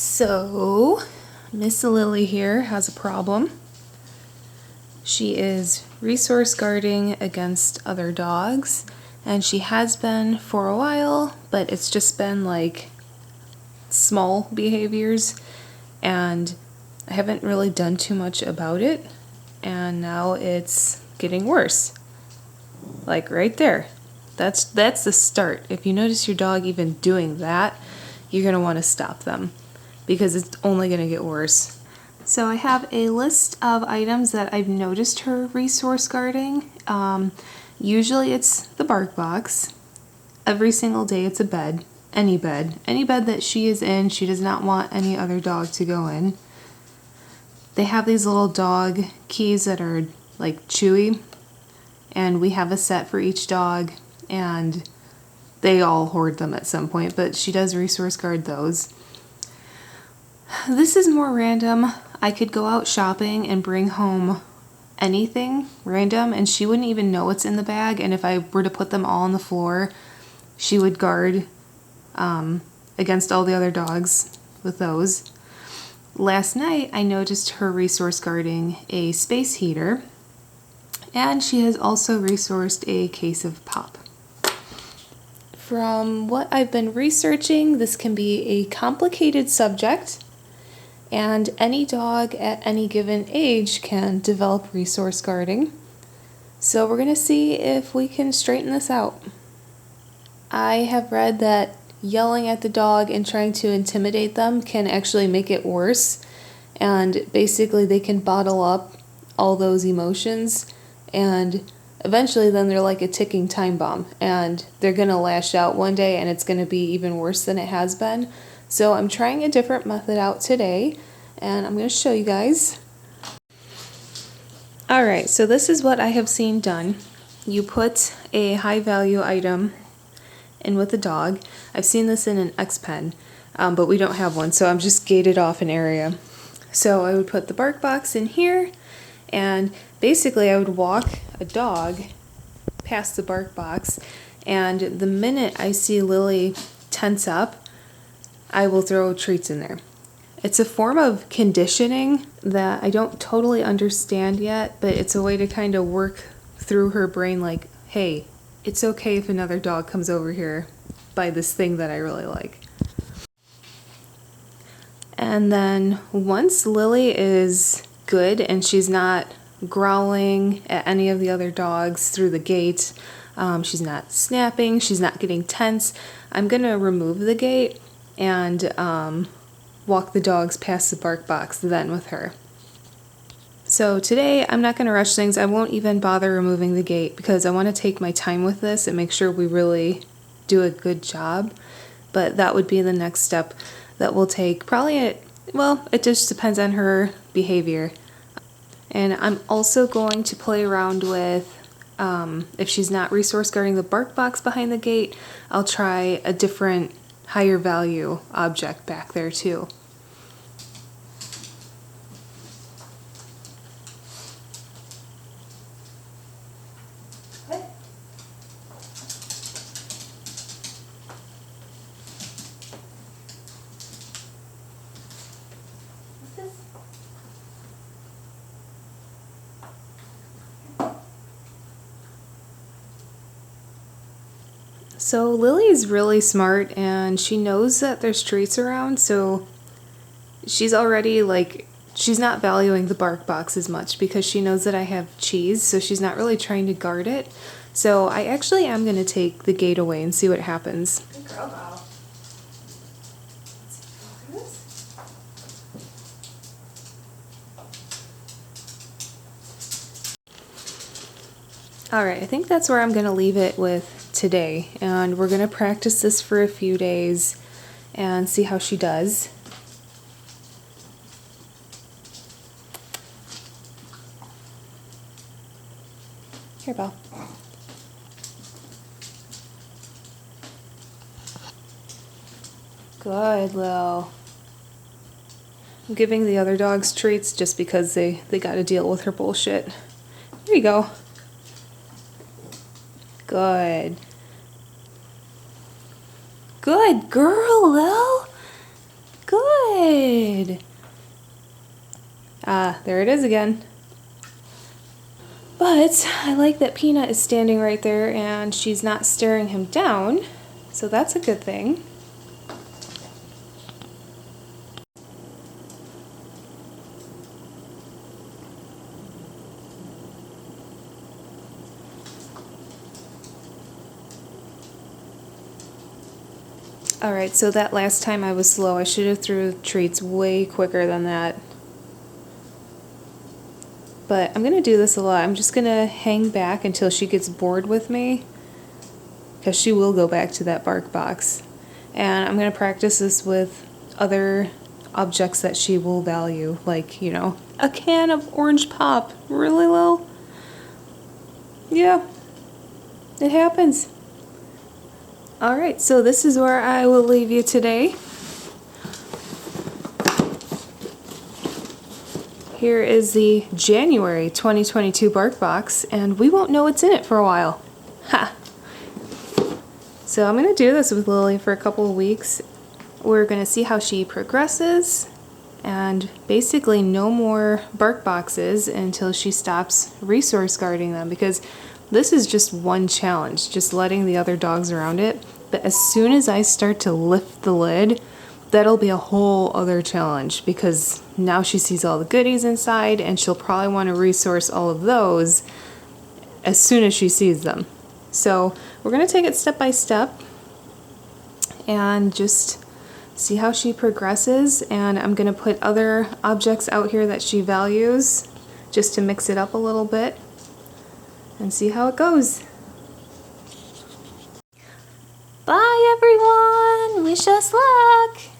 So, Miss Lily here has a problem. She is resource guarding against other dogs, and she has been for a while, but it's just been like small behaviors, and I haven't really done too much about it, and now it's getting worse. Like right there. That's the start. If you notice your dog even doing that, you're going to want to stop them, because it's only going to get worse. So I have a list of items that I've noticed her resource guarding. Usually it's the bark box. Every single day it's a bed. Any bed. Any bed that she is in, she does not want any other dog to go in. They have these little dog keys that are like chewy, and we have a set for each dog, and they all hoard them at some point, but she does resource guard those. This is more random. I could go out shopping and bring home anything random, and she wouldn't even know what's in the bag, and if I were to put them all on the floor, she would guard against all the other dogs with those. Last night, I noticed her resource guarding a space heater, and she has also resourced a case of pop. From what I've been researching, this can be a complicated subject, and any dog at any given age can develop resource guarding. So we're going to see if we can straighten this out. I have read that yelling at the dog and trying to intimidate them can actually make it worse, and basically they can bottle up all those emotions, and eventually then they're like a ticking time bomb, and they're going to lash out one day and it's going to be even worse than it has been. So I'm trying a different method out today, and I'm going to show you guys. Alright, so this is what I have seen done. You put a high value item in with the dog. I've seen this in an X pen, but we don't have one, so I'm just gated off an area. So I would put the bark box in here, and basically I would walk a dog past the bark box, and the minute I see Lily tense up, I will throw treats in there. It's a form of conditioning that I don't totally understand yet, but it's a way to kind of work through her brain like, hey, it's okay if another dog comes over here by this thing that I really like. And then once Lily is good and she's not growling at any of the other dogs through the gate, she's not snapping, she's not getting tense, I'm going to remove the gate and walk the dogs past the bark box then with her. So today I'm not going to rush things. I won't even bother removing the gate because I want to take my time with this and make sure we really do a good job. But that would be the next step that we'll take. Probably, it just depends on her behavior. And I'm also going to play around with, if she's not resource guarding the bark box behind the gate, I'll try a different higher value object back there too. So Lily's really smart, and she knows that there's treats around, so she's already she's not valuing the bark box as much because she knows that I have cheese, so she's not really trying to guard it. So I actually am going to take the gate away and see what happens. Good girl, Val. Alright, I think that's where I'm going to leave it with today, and we're going to practice this for a few days and see how she does. Here, Belle. Good, Lil. I'm giving the other dogs treats just because they got to deal with her bullshit. There you go. Good. Good girl, Lil. Good. Good. Ah, there it is again. But I like that Peanut is standing right there and she's not staring him down, so that's a good thing. Alright, so that last time I was slow. I should have threw treats way quicker than that. But I'm going to do this a lot. I'm just going to hang back until she gets bored with me, because she will go back to that bark box. And I'm going to practice this with other objects that she will value, like, you know, a can of orange pop. Really, Lil? Yeah, it happens. Alright, so this is where I will leave you today. Here is the January 2022 bark box, and we won't know what's in it for a while. Ha! So I'm going to do this with Lily for a couple of weeks. We're going to see how she progresses, and basically no more bark boxes until she stops resource guarding them, because this is just one challenge, just letting the other dogs around it. But as soon as I start to lift the lid, that'll be a whole other challenge, because now she sees all the goodies inside and she'll probably want to resource all of those as soon as she sees them. So we're going to take it step by step and just see how she progresses, and I'm going to put other objects out here that she values just to mix it up a little bit and see how it goes. Bye everyone! Wish us luck!